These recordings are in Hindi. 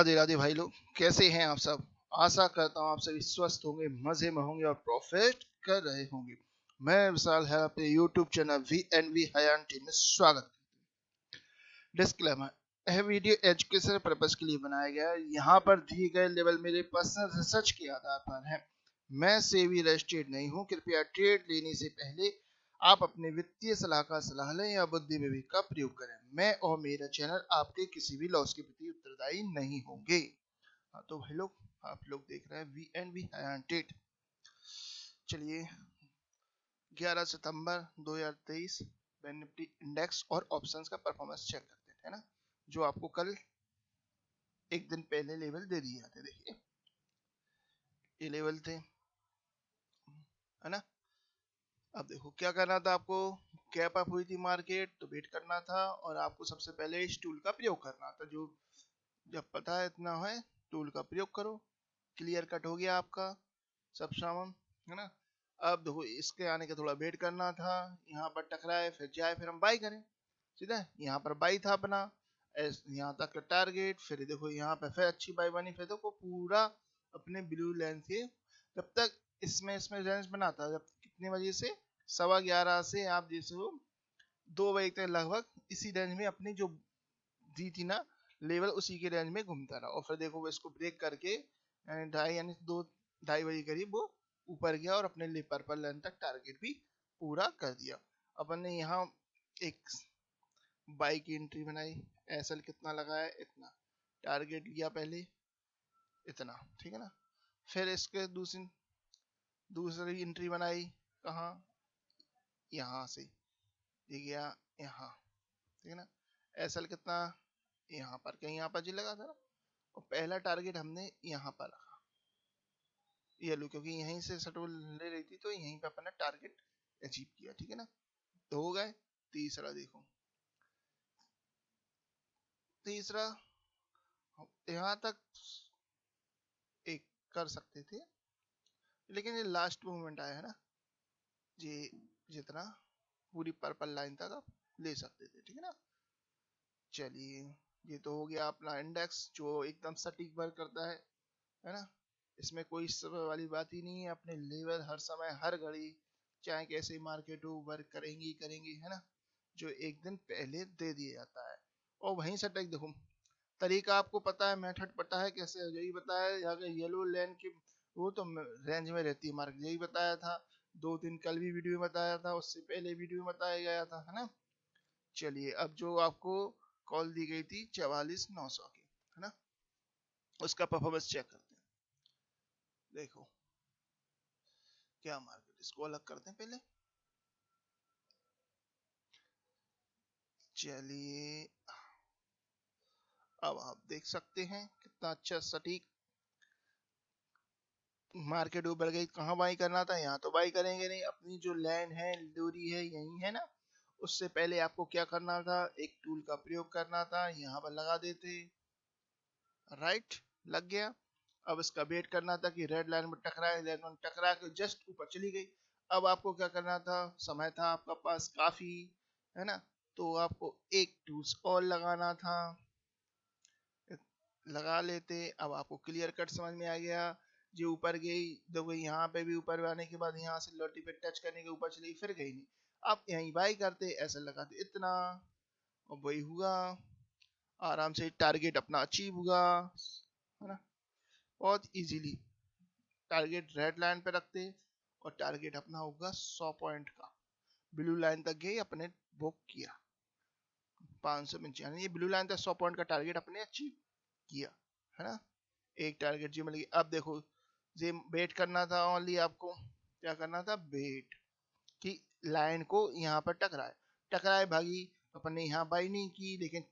राधे राधे भाई लोग, कैसे हैं आप सब। आशा करता हूँ आप सभी स्वस्थ होंगे, मजे में होंगे और प्रॉफिट कर रहे होंगे। मैं विशाल है अपने YouTube channel V and V हयान में स्वागत। डिस्क्लेमर, यह वीडियो एजुकेशन पर्पज के लिए बनाया गया है। यहाँ पर दिए गए लेवल मेरे पर्सनल रिसर्च के आधार पर है। मैं सेबी रजिस्टर्ड नहीं हूँ। कृपया ट्रेड लेने से पहले आप अपने वित्तीय सलाहकार सलाह लें या बुद्धि विवेक का प्रयोग करें। मैं और मेरा चैनल आपके किसी भी लॉस के प्रति उत्तरदायी नहीं होंगे। हाँ तो भाई लोग, आप लोग देख रहे हैं वी एंड वी हयान। चलिए 11 सितंबर 2023 बैंक निफ्टी इंडेक्स और ऑप्शंस का परफॉर्मेंस चेक करते हैं, है ना। जो आपको कल एक दिन पहले लेवल दे दिए जाते, देखिए ये लेवल थे, है ना। अब देखो क्या करना था आपको। कैप अप हुई थी मार्केट तो वेट करना था और आपको सबसे पहले इस टूल का प्रयोग करना था। जो जब पता है इतना है, टूल का प्रयोग करो। क्लियर कट हो गया आपका सब सामान, है ना। अब देखो इसके आने का थोड़ा वेट करना था। यहाँ पर टकराए फिर जाए, फिर हम बाई करें। सीधा यहाँ पर बाई था अपना, यहाँ तक का टारगेट। फिर देखो यहाँ पे फिर अच्छी बाई बनी। फिर देखो पूरा अपने ब्लू लाइन से जब तक इसमें रेंज बना था, जब कितने बजे से 11:15 से आप जैसे हो 2 बजे तक लगभग इसी रेंज में अपनी जो दी थी ना लेवल, उसी के रेंज में घूमता रहा। और फिर देखो वो इसको ब्रेक करके 2:30 यानी 2-2:30 बजे करीब वो ऊपर गया और अपने लिए पर्पल लाइन तक टारगेट भी पूरा कर दिया। अपन ने यहाँ एक बाई की एंट्री बनाई। एसएल कितना लगाया, इतना। टारगेट लिया पहले इतना, ठीक है ना। फिर इसके दूसरी एंट्री बनाई, कहाँ, यहाँ से ये गया यहाँ, ठीक है ना। एसएल कितना, यहाँ पर कहीं यहाँ पर जी लगा था ना। और पहला टारगेट हमने यहाँ पर रखा ये लो, क्योंकि यहीं से सटोल ले रही थी तो यहीं पे अपन ने टारगेट अचीव किया, ठीक है ना। तो हो गए। तीसरा देखो, तीसरा यहाँ तक एक कर सकते थे, लेकिन ये लास्ट मूवमेंट आया है ना, ये जितना पूरी पर्पल लाइन तक आप ले सकते थे, ठीक है ना। चलिए ये तो हो गया अपना इंडेक्स जो एकदम सटीक वर्क करता है ना। इसमें कोई समय वाली बात ही नहीं है। अपने लेवल हर समय हर घड़ी चाहे कैसे मार्केट हो वर्क करेंगी करेंगी, है ना। जो एक दिन पहले दे दिया जाता है। और वहीं से टेक देखो, तरीका आपको पता है, मेथड पता है कैसे, यही बताया यहाँ के येलो लाइन की वो तो रेंज में रहती है मार्केट, यही बताया था 2 दिन कल भी वीडियो में बताया था, उससे पहले वीडियो में बताया गया था, है ना। चलिए अब जो आपको कॉल दी गई थी 44,900 की, है ना, उसका परफॉर्मेंस चेक करते हैं। देखो क्या मार्केट, इसको अलग करते हैं पहले। चलिए अब आप देख सकते हैं कितना अच्छा सटीक मार्केट ऊपर गई। कहाँ बाई करना था, यहाँ तो बाई करेंगे नहीं। अपनी जो लैंड है दूरी है यही है ना। उससे पहले आपको क्या करना था, एक टूल का प्रयोग करना था, यहाँ पर लगा देते, राइट, लग गया। अब इसका वेट करना था कि रेड लाइन में टकराए, रेड लाइन टकरा के जस्ट ऊपर चली गई। अब आपको क्या करना था, समय था आपका पास काफी, है ना। तो आपको एक टूल्स और लगाना था, लगा लेते। अब आपको क्लियर कट समझ में आ गया। जो ऊपर गई, देखो यहाँ पे भी ऊपर आने के बाद यहाँ से लोटी पे टच करने के ऊपर चली, फिर गई नहीं। अब यहीं बाई करते, ऐसे लगाते इतना, और वही हुआ। आराम से टारगेट अपना अचीव हुआ, है ना। बहुत इजीली टारगेट रेड लाइन पे रखते और टारगेट अपना होगा 100 पॉइंट का। ब्लू लाइन तक गई, अपने बुक किया 500 यानी ये ब्लू लाइन तक 100 पॉइंट का टारगेट अपने अचीव किया, है ना। एक टारगेट जी मिल गई। अब देखो ये वेट करना था, ओनली आपको क्या करना था, वेट कि लाइन को यहाँ पर टकराए, टकराए भागी। अपन ने यहाँ बाई नहीं की, लेकिन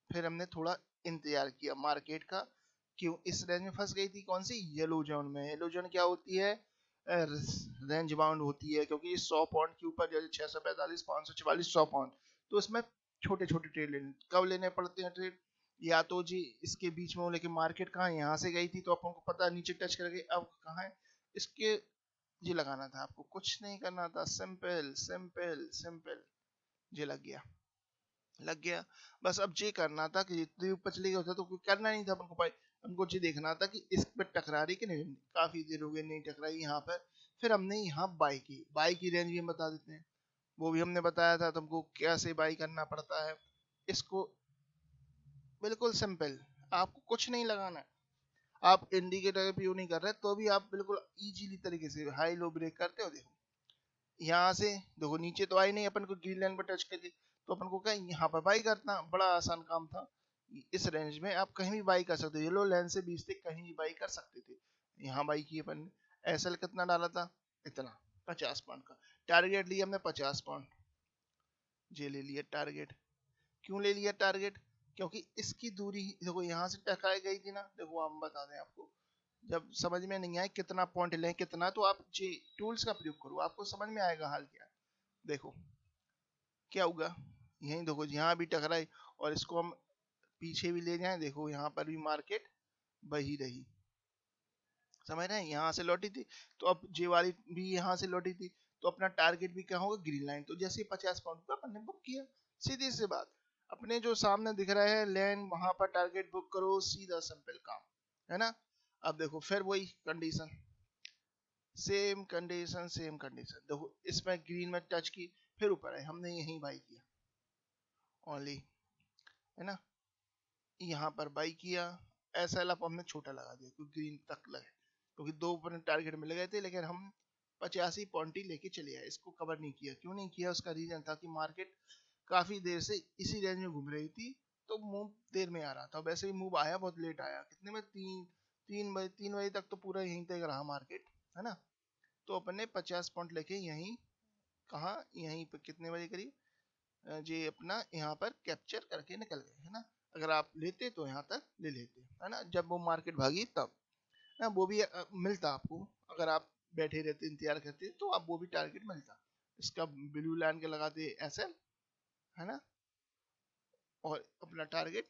फिर हमने थोड़ा इंतजार किया मार्केट का। क्यों इस रेंज में फंस गई थी, कौन सी, येलो जोन में। येलो जोन क्या होती है, रेंज बाउंड होती है, क्योंकि 100 पॉइंट के ऊपर जैसे 645, 544, 100 पॉइंट, तो इसमें छोटे छोटे ट्रेड लेने, कब लेने पड़ते हैं ट्रेड, या तो जी इसके बीच में हो। लेकिन मार्केट कहाँ, यहाँ से गई थी तो अपन को पता नीचे टच कर गई, अब कहाँ है इसके, जी लगाना था आपको, कुछ नहीं करना था, सिंपल सिंपल सिंपल, जी लग गया, लग गया। बस अब ये करना था कि जितनी ऊपर चली गई होता तो कोई करना नहीं था अपन को पाई। हमको ये देखना था कि इस पे टकरा रही कि नहीं। काफी देर हो गई नहीं टकराई यहाँ पर, फिर हमने यहाँ बाई की रेंज भी हम बता देते हैं, वो भी हमने बताया था तुमको कैसे बाई करना पड़ता है। इसको बिल्कुल सिंपल, आपको कुछ नहीं लगाना है, आप इंडिकेटर पे यूज नहीं कर रहे तो भी आप बिल्कुल इजीली तरीके से हाई लो ब्रेक करते हो। देखो यहाँ से, देखो नीचे तो आई नहीं, अपन को ग्रीन लाइन पर टच करके, तो अपन को क्या यहाँ पर बाई करना, बड़ा आसान काम था। इस रेंज में आप कहीं भी बाई कर सकते हो, येलो लाइन से बीच तक कहीं भी बाई कर सकते थे। यहाँ बाई की अपन ने, एसएल कितना डाला था, इतना 50 पॉइंट का टारगेट लिया हमने, 50 पॉइंट जे ले लिया टारगेट। क्यों ले लिया टारगेट, क्योंकि इसकी दूरी देखो यहाँ से टकराई गई थी ना। देखो हम बता दें आपको, जब समझ में नहीं आए कितना पॉइंट लें कितना, तो आप जी टूल्स का प्रयोग करो, आपको समझ में आएगा हाल क्या है। देखो क्या होगा, यही देखो यहाँ भी टकराई, और इसको हम पीछे भी ले जाएं, देखो यहाँ पर भी मार्केट वही रही, समझ रहे हैं, यहाँ से लौटी थी, तो अब जे वाली भी यहाँ से लौटी थी, तो अपना टारगेट भी क्या होगा, ग्रीन लाइन। तो जैसे 50 पॉइंट का अपन ने बुक किया, सीधी सी बात, अपने जो सामने दिख रहा है लैंड, वहां पर टारगेट बुक करो, सीधा सिंपल काम है ना। अब देखो फिर वही कंडीशन, सेम कंडीशन देखो, इसमें ग्रीन में टच की, फिर ऊपर है, हमने यही बाई किया ओनली, है ना, यहाँ पर बाई किया। ऐसा एल हमने छोटा लगा दिया क्योंकि ग्रीन तक लगे, क्योंकि दो ऊपर टारगेट मिल गए थे, लेकिन हम 85 पॉइंट ही लेके चले आए, इसको कवर नहीं किया। क्यों नहीं किया, उसका रीजन था कि मार्केट काफी देर से इसी रेंज में घूम रही थी, तो मूव देर में आ रहा था। वैसे भी मूव आया, बहुत लेट आया, कितने में, 3 बजे तक तो पूरा यहीं तक रहा मार्केट, है ना। तो अपन ने 50 पॉइंट लेके यहीं, कहा यहीं पे कितने बजे करीब जी अपना यहाँ पर कैप्चर करके निकल गए, है ना। अगर आप लेते तो यहाँ तक ले लेते, है ना, जब वो मार्केट भागी तब ना, वो भी मिलता आपको। अगर आप बैठे रहते इंतजार करते तो आप वो भी टारगेट मिलता, इसका ब्लू लाइन के लगाते एसएल, है ना, और अपना टारगेट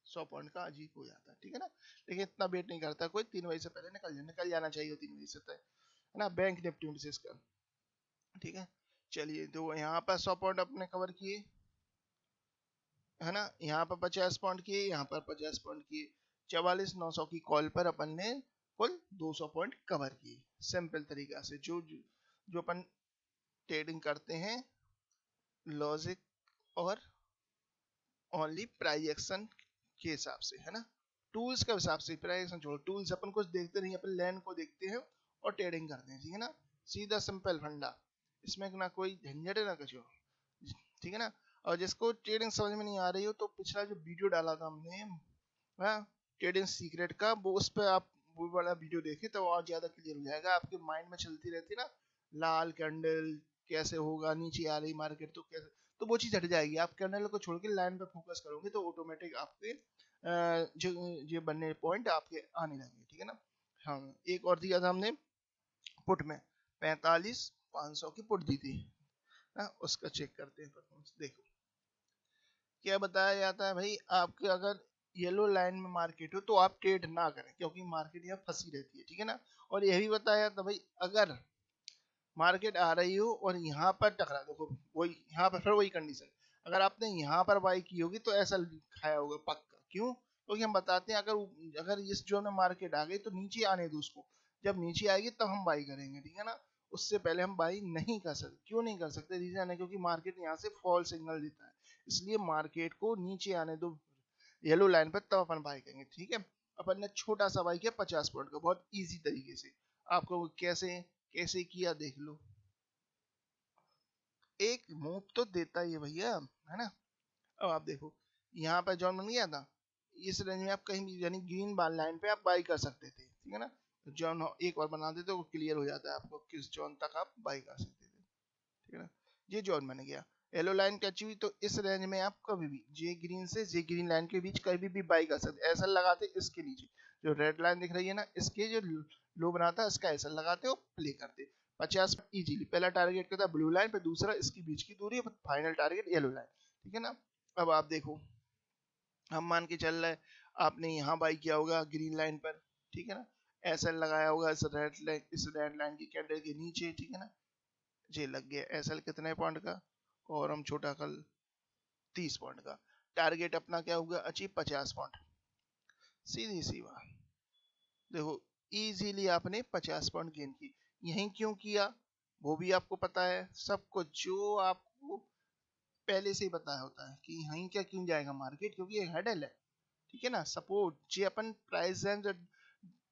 100 पॉइंट का अजीब हो जाता है, ठीक है ना। लेकिन इतना वेट नहीं करता कोई, 3 बजे से पहले निकल जाना चाहिए, 3 बजे से तय, है ना, बैंक निफ्टी में से इसका, ठीक है। चलिए तो यहाँ पर 100 पॉइंट अपने कवर किए, है ना, यहाँ पर 50 पॉइंट किए, यहाँ पर 50 पॉइंट किए, 44,900 की कॉल पर अपन ने कुल 200 पॉइंट कवर किए। सिंपल तरीका से जो अपन ट्रेडिंग करते हैं लॉजिक और ओनली प्राइस एक्शन के हिसाब से, है ना, टूल्स के हिसाब से। प्राइस एक्शन छोड़ो, टूल्स अपन कुछ देखते नहीं, अपन लैंड को देखते हैं और ट्रेडिंग करते हैं, ठीक है ना, सीधा सिंपल फंडा, इसमें ना कोई झंझट है ना कुछ, ठीक है ना। और जिसको ट्रेडिंग समझ में नहीं आ रही हो, तो पिछला जो वीडियो डाला था हमने, हाँ, ट्रेडिंग सीक्रेट का, वो उस पर आप वो वाला वीडियो देखे तो और ज्यादा क्लियर हो जाएगा, आपके माइंड में चलती रहती ना, लाल कैंडल कैसे होगा, नीचे आ रही मार्केट तो कैसे, तो वो चीज हट जाएगी। आप कैंडल को छोड़ के लाइन पे फोकस करोगे तो ऑटोमेटिक आपके जो ये बनने पॉइंट आपके आने लगेंगे, ठीक है ना। हाँ, एक और दिया था हमने पुट में, 45,500 की पुट दी थी ना, उसका चेक करते हैं परफॉर्मेंस। देखो क्या बताया जाता है भाई, आपके अगर येलो लाइन में मार्केट हो तो आप ट्रेड ना करें, क्योंकि मार्केट यहाँ फंसी रहती है, ठीक है ना। और यह भी बताया जाता है भाई, अगर मार्केट आ रही हो और यहाँ पर टकरा, देखो वही यहाँ पर फिर वही कंडीशन, अगर आपने यहाँ पर बाई की होगी तो ऐसा खाया होगा पक्का। क्यों, क्योंकि हम बताते हैं अगर अगर इस जोन में मार्केट आ गई तो नीचे आने दो उसको, जब नीचे आएगी तब हम बाई करेंगे, ठीक है ना। उससे पहले हम बाई नहीं कर सकते। क्यों नहीं कर सकते, रीजन है क्योंकि मार्केट यहाँ से फॉल सिग्नल देता है, इसलिए मार्केट को नीचे आने दो येलो लाइन पर, तब अपन बाई करेंगे, ठीक है। अपन ने छोटा सा बाई किया 50 पॉइंट का, बहुत इजी तरीके से। आपको कैसे कैसे किया देख लो, एक मूव तो देता ही है भैया, है ना। अब आप देखो यहाँ पर जॉन बन गया था, इस रेंज में आप कहीं भी यानी ग्रीन बार लाइन पे आप बाई कर सकते थे, ठीक है ना। जॉन एक बार बना देते तो क्लियर हो जाता है आपको किस जॉन तक आप बाई कर सकते थे, ठीक है ना। ये जॉन बन गया, येलो लाइन कैच हुई, तो इस रेंज में आप कभी भी जे ग्रीन से जे ग्रीन लाइन के बीच कभी भी बाई कर सकते। ऐसा लगाते इसके नीचे जो रेड लाइन दिख रही है ना, इसके जो लो बनाता है इसका ऐसा लगाते हो, प्ले करते 50 इजीली। पहला टारगेट करता ब्लू लाइन पे, दूसरा इसके बीच की दूरी, फाइनल टारगेट येलो लाइन, ठीक है ना। अब आप देखो, हम मान के चल रहे हैं आपने यहाँ बाई किया होगा ग्रीन लाइन पर, ठीक है ना, ऐसा लगाया होगा इस रेड लाइन की कैंडल के नीचे, ठीक है ना। जे लग गया एसएल कितने पॉइंट का, और हम छोटा कल 30 पॉइंट का। टारगेट अपना क्या होगा अचीव, 50 पॉइंट। सीधी सी बात, देखो इजीली आपने 50 पॉइंट गेन की। यही क्यों किया वो भी आपको पता है, सब कुछ जो आपको पहले से ही पता होता है कि यहीं क्या क्यों जाएगा मार्केट, क्योंकि ये हेडल है, ठीक है ना। सपोर्ट जी अपन प्राइस रेंज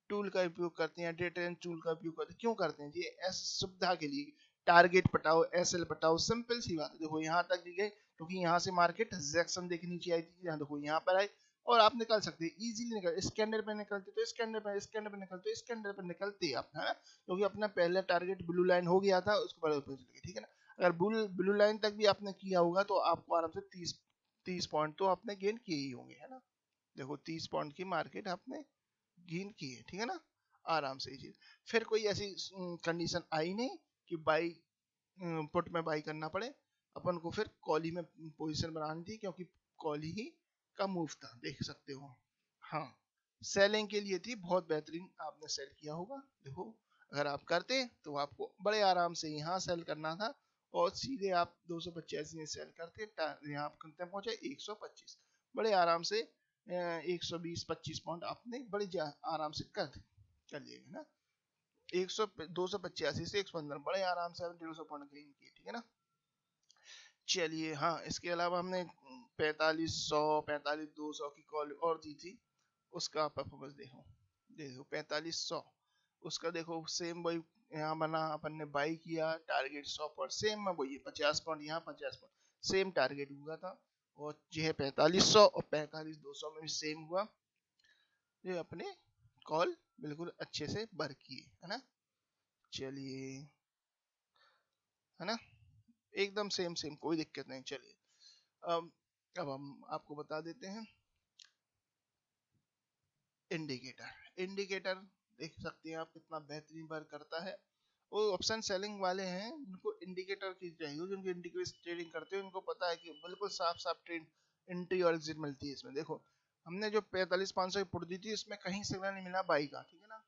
टूल का उपयोग करते हैं, डे ट्रेंड टूल का उपयोग करते हैं, क्यों करते हैं जी, ऐसी सुविधा के लिए। टारगेट पटाओ, एसएल पटाओ, सिंपल सी बात है। देखो यहाँ तक दी गई क्योंकि यहाँ से मार्केट रिजेक्शन देखनी नीचे आई थी, यहाँ देखो यहाँ पर आई और आप निकल सकते हैं इजीली, निकल इस कैंडल पे निकलते तो इस कैंडल पे, इस कैंडल पे निकलते इस कैंडल पे निकलते आप, है ना, क्योंकि अपना पहला टारगेट ब्लू लाइन हो गया था, उसको बड़े ऊपर चल गए, ठीक है ना। अगर ब्लू लाइन तक भी आपने किया होगा तो आपको आराम से 30 पॉइंट तो आपने गेन किए ही होंगे, है ना। देखो 30 पॉइंट की मार्केट आपने गेन की है, ठीक है ना, आराम से ये चीज। फिर कोई ऐसी कंडीशन आई नहीं कि बाई पुट में बाई करना पड़े, अपन को फिर कॉल ही में पोजीशन बनानी थी, क्योंकि कॉल ही का मूव था, देख सकते हो। हाँ, सेलिंग के लिए थी, बहुत बेहतरीन आपने सेल किया होगा। देखो अगर आप करते तो आपको बड़े आराम से यहाँ सेल करना था और सीधे आप 285 में सेल करते, यहाँ आप कितने पहुंचे 125, बड़े आराम से 120-25 पॉइंट आपने बड़े आराम से कर लिए ना। 285 से 115 बड़े आराम से 150 पॉइंट गेन किए, ठीक है ना। चलिए हाँ, इसके अलावा हमने 4500 45-200 की कॉल और दी थी, उसका परफॉर्मेंस देखो, देखो 4500 उसका देखो सेम वही यहाँ बना, अपन ने बाई किया, टारगेट 100 पर सेम में वही 50 पॉइंट, यहाँ 50 पॉइंट सेम टारगेट हुआ था, और ये है 4500 और 45-200 में भी सेम हुआ। ये अपने कॉल बिल्कुल अच्छे से भर किए, है ना। चलिए, है ना, एकदम सेम सेम, कोई दिक्कत नहीं। चलिए अब अब हम आपको बता देते हैं इंडिकेटर। इंडिकेटर देख सकते हैं आप कितना बेहतरीन वर्क करता है। वो ऑप्शन सेलिंग वाले हैं उनको इंडिकेटर की चाहिए, जिनको इंडिकेटर ट्रेडिंग करते हैं उनको पता है कि बिल्कुल साफ साफ ट्रेड एंट्री और एग्जिट मिलती है इसमें। देखो हमने जो 45-500 की पुट दी थी इसमें कहीं सिग्नल नहीं मिला बाई का, ठीक है ना।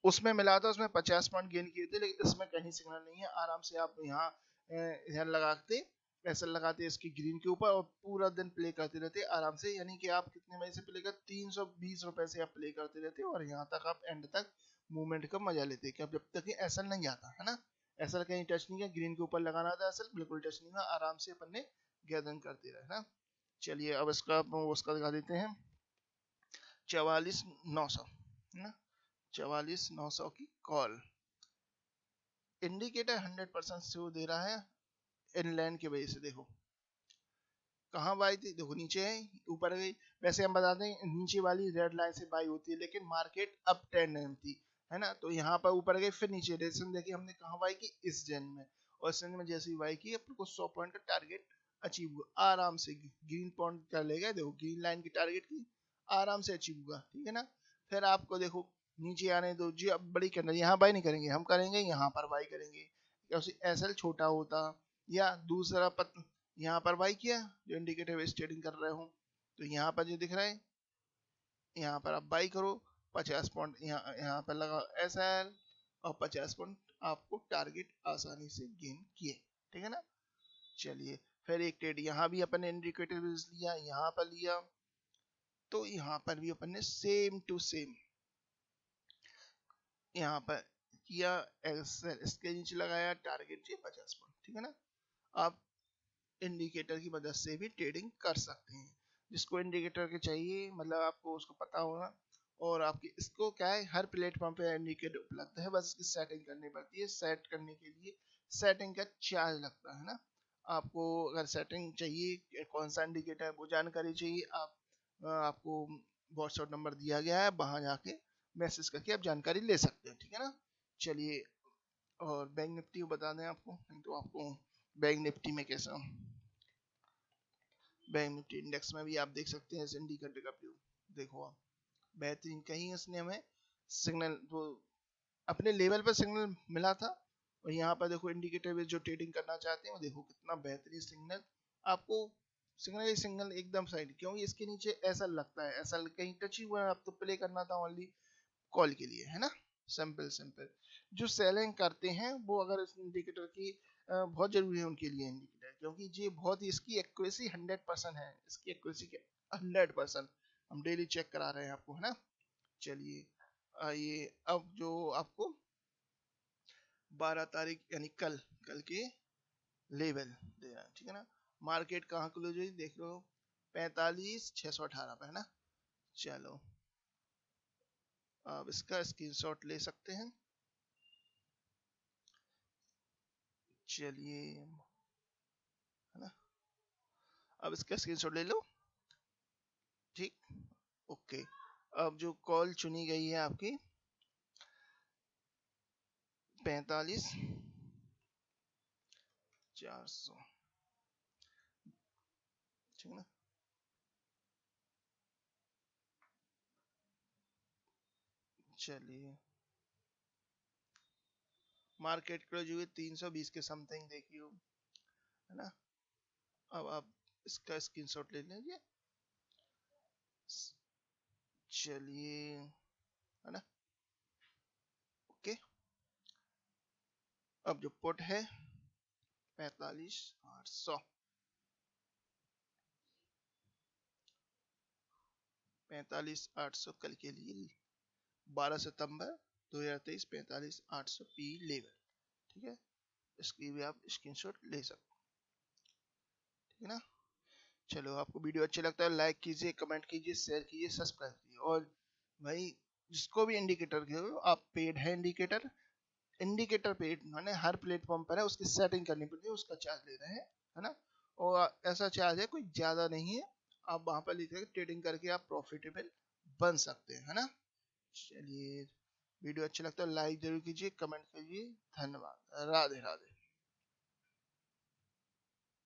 उसमें मिला था, उसमें 50 पॉइंट गेन किए थे, लेकिन इसमें कहीं सिग्नल नहीं है। आराम से आप यहाँ ध्यान लगाते, ऐसा लगाते इसकी ग्रीन के ऊपर और पूरा दिन प्ले करते रहते आराम से, यानी कि आप कितने बजे से प्ले कर 320 रुपए से आप प्ले करते रहते और यहाँ तक आप एंड तक मूवमेंट का मजा लेते, कि जब तक एसल नहीं आता, है ना। एसल कहीं टच नहीं है, ग्रीन के ऊपर लगाना था, एसल बिल्कुल टच नहीं हुआ, आराम से अपन ने गैदरिंग करते रहे ना। चलिए अब इसका उसका दिखा देते हैं 44,900, है ना, 44,900 की कॉल। इंडिकेटर 100% शो दे रहा है इनलैंड की वजह से। देखो कहाँ बाई थी, देखो नीचे है, ऊपर गई। वैसे हम बताते हैं नीचे वाली रेड लाइन से बाई होती है, लेकिन मार्केट अप ट्रेंड में थी, है ना, तो यहाँ पर ऊपर गई फिर नीचे। रेसन देखिए हमने कहाँ बाई की, इस रेंज में, और इस रेंज में जैसे ही बाई की अपन को 100 पॉइंट का टारगेट अचीव हुआ आराम से, ग्रीन पॉइंट कर लेगा। देखो ग्रीन लाइन की टारगेट की आराम से अचीव हुआ, ठीक है ना। फिर आपको देखो नीचे आने दो जी, अब बड़ी करना, यहाँ बाई नहीं करेंगे, हम करेंगे यहाँ पर बाई करेंगे, एसएल छोटा होता या दूसरा यहाँ पर बाई किया, जो इंडिकेटर ट्रेडिंग कर रहे हो, तो यहाँ पर जो दिख रहा है यहाँ पर आप बाई करो, 50 पॉइंट यहाँ पर लगा एसएल और 50 पॉइंट आपको टारगेट आसानी से गेन किए, ठीक है ना। चलिए फिर एक ट्रेड यहाँ भी अपन ने इंडिकेटर लिया, यहाँ पर लिया, तो यहाँ पर भी अपन ने सेम टू सेम यहाँ पर किया, एसएल इसके नीचे लगाया, टारगेट चाहिए 50 पॉइंट, ठीक है ना। आप इंडिकेटर की मदद से भी ट्रेडिंग कर सकते हैं, जिसको इंडिकेटर के चाहिए मतलब आपको उसको पता होगा। और आपकी इसको क्या है, हर प्लेटफॉर्म पे इंडिकेटर उपलब्ध है, बस इसकी सेटिंग करनी पड़ती है। सेट करने के लिए सेटिंग का चार्ज लगता है ना। आपको अगर सेटिंग चाहिए कौन सा इंडिकेटर वो जानकारी चाहिए, आपको व्हाट्सएप नंबर दिया गया है, वहां जाके मैसेज करके आप जानकारी ले सकते हैं, ठीक है ना। चलिए और बैंक निफ्टी को बता दें आपको, तो आपको बैंक निफ्टी में कैसा, बैंक निफ्टी इंडेक्स में भी आप देख सकते हैं इस इंडिकेटर का व्यू। देखो आप बेहतरीन, कहीं इसने हमें सिग्नल वो अपने लेवल पर सिग्नल मिला था, और यहाँ पर देखो इंडिकेटर में जो ट्रेडिंग करना चाहते हैं वो देखो कितना बेहतरीन सिग्नल आपको, सिग्नल ही सिग्नल एकदम साइड, क्योंकि इसके नीचे ऐसा लगता है, ऐसा कहीं टच ही हुआ है, आप तो प्ले करना था ओनली कॉल के लिए, है ना। सिंपल सिंपल, जो सेलिंग करते हैं वो अगर इस इंडिकेटर की बहुत जरूरी है उनके लिए इंडिकेटर, क्योंकि ये बहुत ही इसकी एक्यूरेसी 100% है, इसकी एक्यूरेसी 100%, हम डेली चेक करा रहे हैं आपको, है ना। चलिए आइए अब जो आपको 12 तारीख यानी कल के लेवल दे रहा है, ठीक है ना। मार्केट कहाँ क्लोज हुई देख लो, 45,618 पे, है ना। चलो अब इसका स्क्रीनशॉट ले सकते हैं। चलिए, है ना, अब इसका स्क्रीनशॉट ले लो, ठीक, ओके। अब जो कॉल चुनी गई है आपकी 45,400, ठीक है ना। चलिए मार्केट क्लोज हुई 320 के समथिंग देखियो, है ना। अब आप इसका स्क्रीनशॉट ले लीजिए। चलिए, है ना, ओके। अब जो पुट है 45,800, 45,800 कल के लिए 12 सितंबर 2023, 45,800 पी लेवल, ठीक है। इसकी भी आप स्क्रीनशॉट ले सकते, ठीक है ना। चलो आपको वीडियो अच्छा लगता है लाइक कीजिए, कमेंट कीजिए, शेयर कीजिए, सब्सक्राइब कीजिए। और भाई जिसको भी इंडिकेटर के हो, आप पेड है इंडिकेटर पेड माने हर प्लेटफॉर्म पर है, उसकी सेटिंग करनी पड़ती है, उसका चार्ज ले रहे हैं, है ना। और ऐसा चार्ज है कोई ज्यादा नहीं है, आप वहां पर लिखे ट्रेडिंग करके आप प्रॉफिटेबल बन सकते हैं, है ना। चलिए वीडियो अच्छा लगता है लाइक जरूर कीजिए, कमेंट कीजिए, धन्यवाद, राधे राधे।